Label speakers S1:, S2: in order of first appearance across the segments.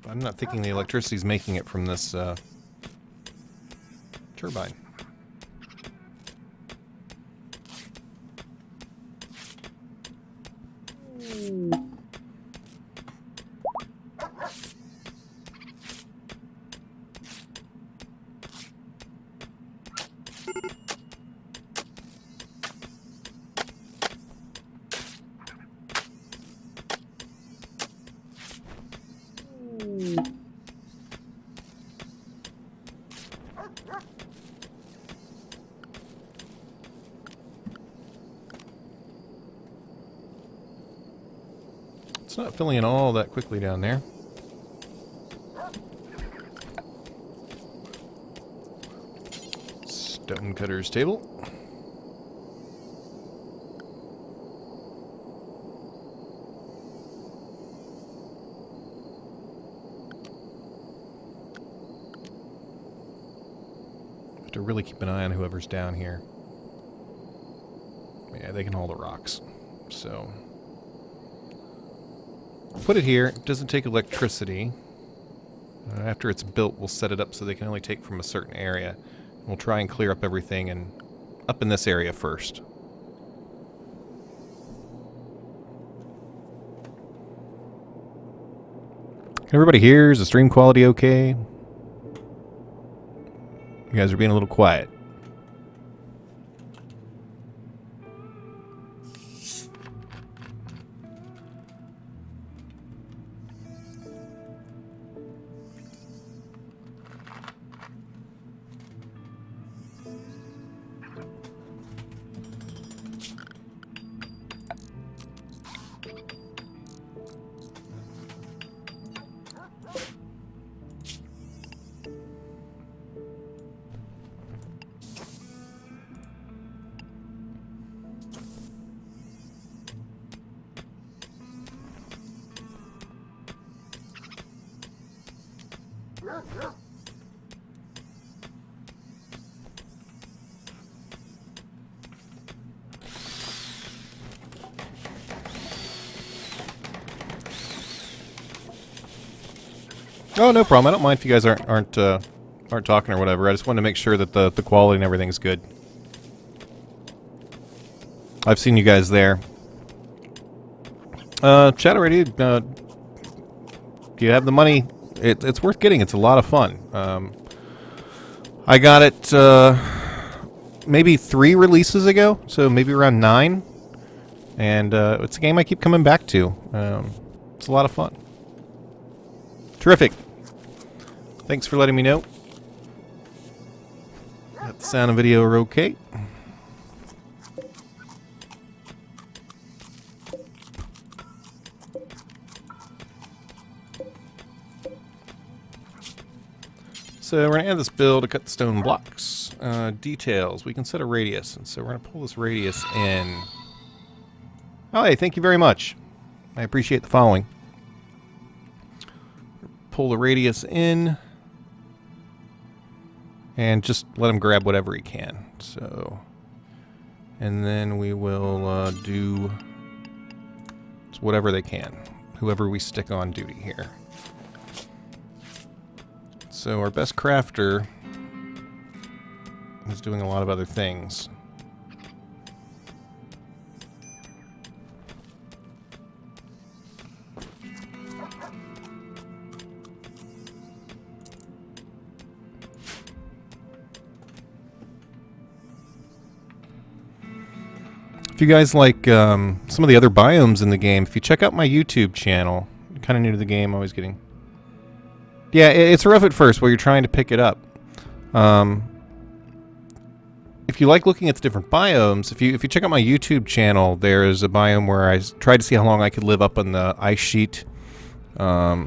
S1: I'm not thinking the electricity's making it from this turbine. It's not filling in all that quickly down there. Stonecutter's table. Have to really keep an eye on whoever's down here. Yeah, they can haul the rocks. So put it here. It doesn't take electricity. After it's built, we'll set it up so they can only take from a certain area. We'll try and clear up everything and up in this area first. Everybody here, is the stream quality okay? You guys are being a little quiet. Oh, no problem. I don't mind if you guys aren't talking or whatever. I just wanted to make sure that the quality and everything's good. I've seen you guys there. Chat already. Do you have the money? It's worth getting. It's a lot of fun. I got it maybe 3 releases ago, so maybe around 9. And it's a game I keep coming back to. It's a lot of fun. Terrific. Thanks for letting me know. Got the sound and video are okay. So we're going to add this build to cut the stone blocks. Details. We can set a radius. And so we're going to pull this radius in. Oh, hey, thank you very much. I appreciate the following. Pull the radius in. And just let him grab whatever he can. So, and then we will do whatever they can. Whoever we stick on duty here. So our best crafter is doing a lot of other things. If you guys like some of the other biomes in the game, if you check out my YouTube channel, I'm kind of new to the game, always getting... Yeah, it's rough at first while you're trying to pick it up. If you like looking at the different biomes, if you check out my YouTube channel, there's a biome where I tried to see how long I could live up on the ice sheet. I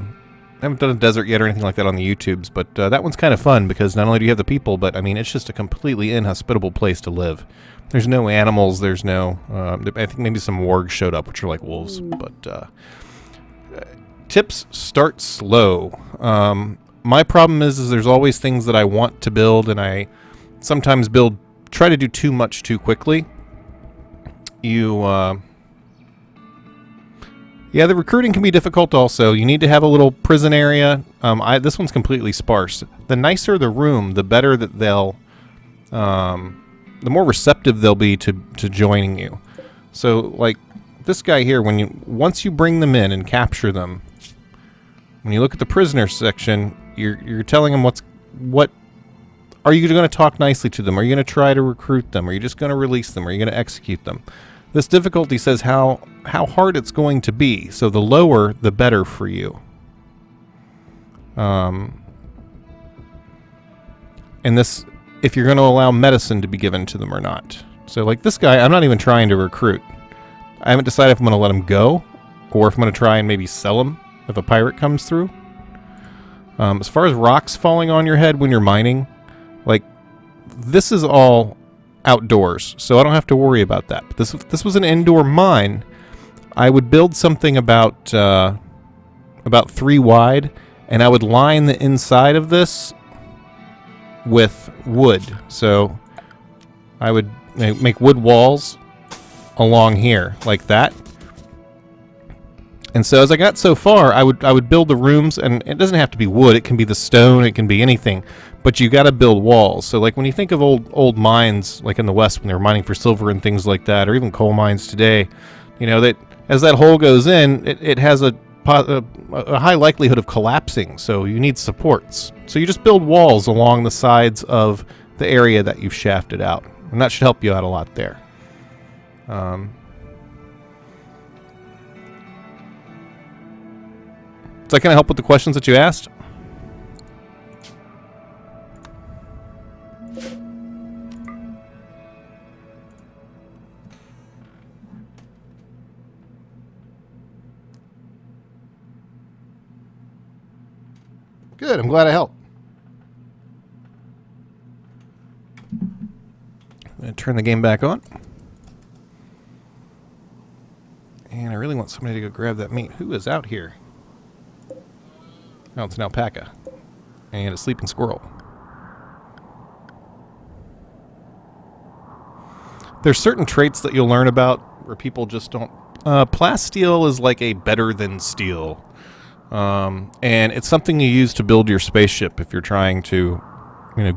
S1: haven't done a desert yet or anything like that on the YouTubes, but that one's kind of fun because not only do you have the people, but I mean, it's just a completely inhospitable place to live. There's no animals, there's no... I think maybe some wargs showed up, which are like wolves, but... tips, start slow. My problem is there's always things that I want to build, and I sometimes try to do too much too quickly. You Yeah, the recruiting can be difficult also. You need to have a little prison area. This one's completely sparse. The nicer the room, the better that they'll... the more receptive they'll be to joining you. So, like, this guy here, once you bring them in and capture them, when you look at the prisoner section, you're telling them what... Are you going to talk nicely to them? Are you going to try to recruit them? Are you just going to release them? Are you going to execute them? This difficulty says how hard it's going to be. So the lower, the better for you. And this, if you're going to allow medicine to be given to them or not. So like this guy, I'm not even trying to recruit. I haven't decided if I'm going to let him go or if I'm going to try and maybe sell him if a pirate comes through. As far as rocks falling on your head when you're mining, like this is all outdoors, so I don't have to worry about that. But this was an indoor mine. I would build something about 3 wide, and I would line the inside of this with wood. So I would make wood walls along here like that. And so as I got so far, I would build the rooms, and it doesn't have to be wood. It can be the stone. It can be anything. But you got to build walls. So like when you think of old mines, like in the West when they were mining for silver and things like that, or even coal mines today, you know, that as that hole goes in, it has a high likelihood of collapsing. So you need supports. So you just build walls along the sides of the area that you've shafted out, and that should help you out a lot there. Does that kind of help with the questions that you asked? Good, I'm glad I helped. I'm going to turn the game back on. And I really want somebody to go grab that meat. Who is out here? Oh, it's an alpaca. And a sleeping squirrel. There's certain traits that you'll learn about where people just don't... plasteel is like a better than steel. And it's something you use to build your spaceship if you're trying to,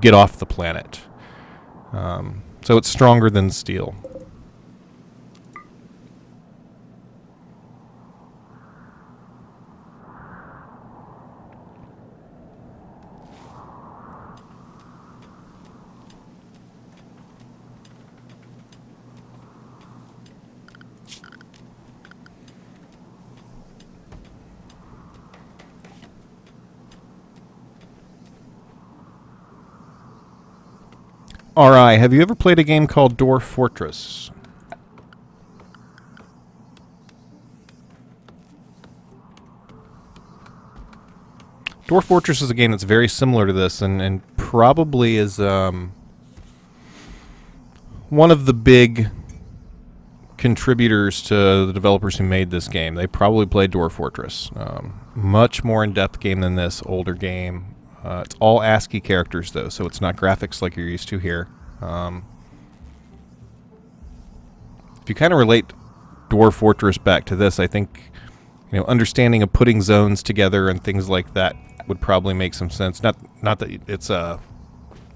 S1: get off the planet. So it's stronger than steel. RI, have you ever played a game called Dwarf Fortress? Dwarf Fortress is a game that's very similar to this and probably is one of the big contributors to the developers who made this game. They probably played Dwarf Fortress. Much more in-depth game than this, older game. It's all ASCII characters, though, so it's not graphics like you're used to here. If you kind of relate Dwarf Fortress back to this, I think, understanding of putting zones together and things like that would probably make some sense. Not that it's a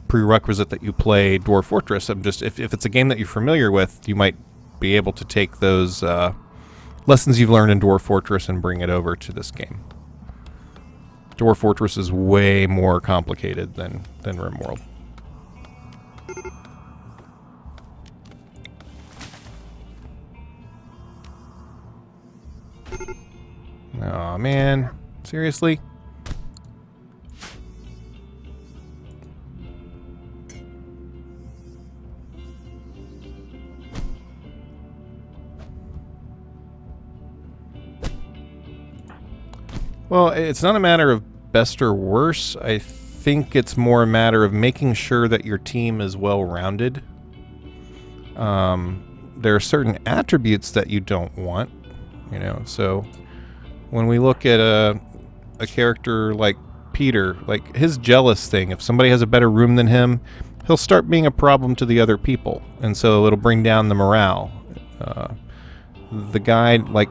S1: prerequisite that you play Dwarf Fortress. I'm just, if it's a game that you're familiar with, you might be able to take those lessons you've learned in Dwarf Fortress and bring it over to this game. Dwarf Fortress is way more complicated than RimWorld. Aw, man. Seriously? Well, it's not a matter of best or worse. I think it's more a matter of making sure that your team is well-rounded. There are certain attributes that you don't want, so when we look at a character like Peter, like his jealous thing, if somebody has a better room than him, he'll start being a problem to the other people, and so it'll bring down the morale. The guy, like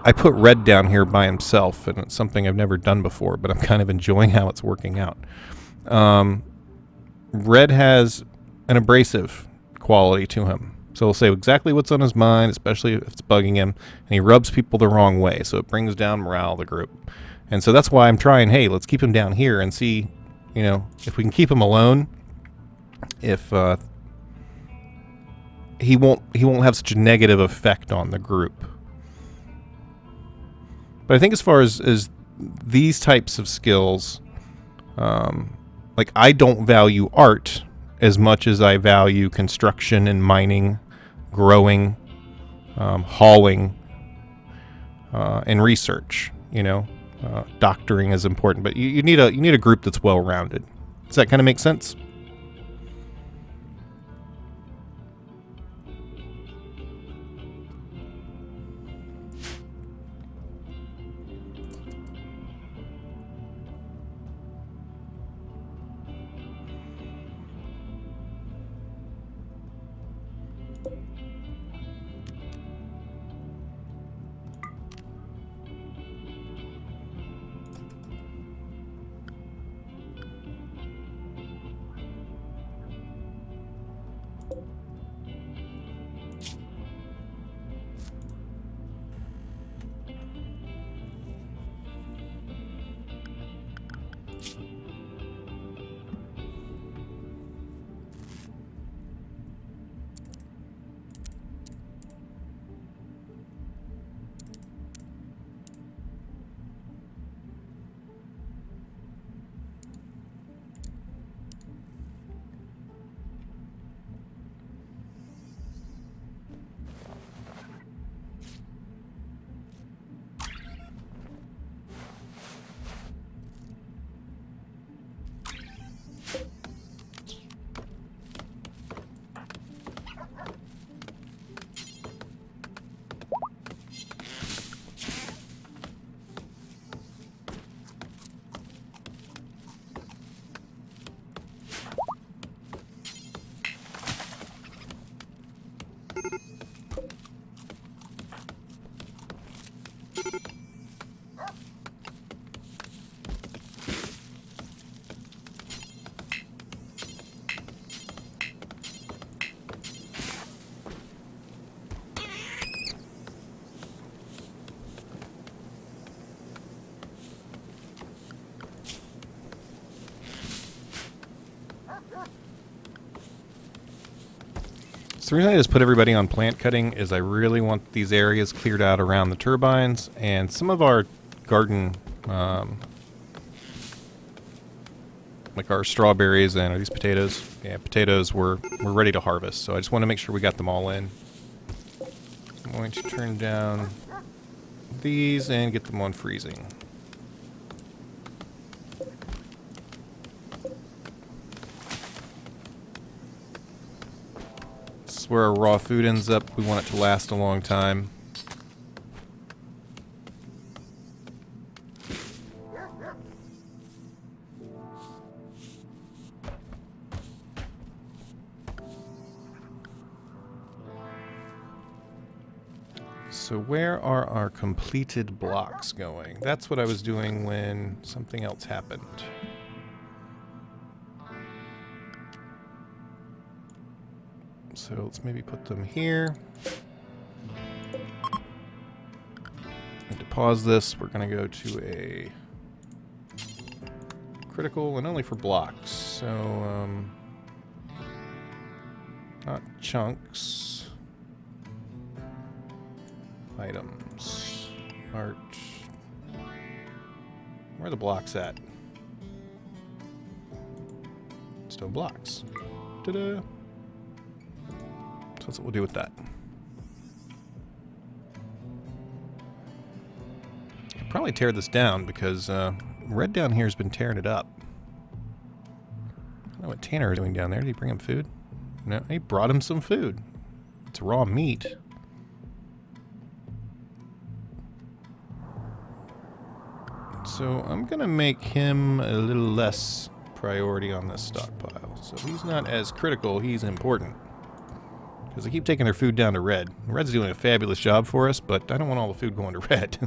S1: I put red down here by himself, and it's something I've never done before, but I'm kind of enjoying how it's working out. Red has an abrasive quality to him. So he'll say exactly what's on his mind, especially if it's bugging him, and he rubs people the wrong way, so it brings down morale of the group. And so that's why I'm trying, hey, let's keep him down here and see, you know, if we can keep him alone, if he won't have such a negative effect on the group. But I think as far as these types of skills, like I don't value art as much as I value construction and mining, growing, hauling, and research. You know, doctoring is important, but you need a group that's well rounded. Does that kind of make sense? So the reason I just put everybody on plant cutting is I really want these areas cleared out around the turbines, and some of our garden, like our strawberries and these potatoes. Yeah, potatoes we're ready to harvest, so I just want to make sure we got them all in. I'm going to turn down these and get them on freezing. This is where our raw food ends up. We want it to last a long time. So where are our completed blocks going? That's what I was doing when something else happened. So let's maybe put them here. And to pause this, we're going to go to a critical and only for blocks. So, not chunks. Items. Art. Where are the blocks at? Stone blocks. Ta-da! So that's what we'll do with that. I'll probably tear this down because Red down here has been tearing it up. I don't know what Tanner is doing down there. Did he bring him food? No, he brought him some food. It's raw meat. So I'm going to make him a little less priority on this stockpile. So he's not as critical, he's important. because they keep taking their food down to red. Red's doing a fabulous job for us, but I don't want all the food going to red.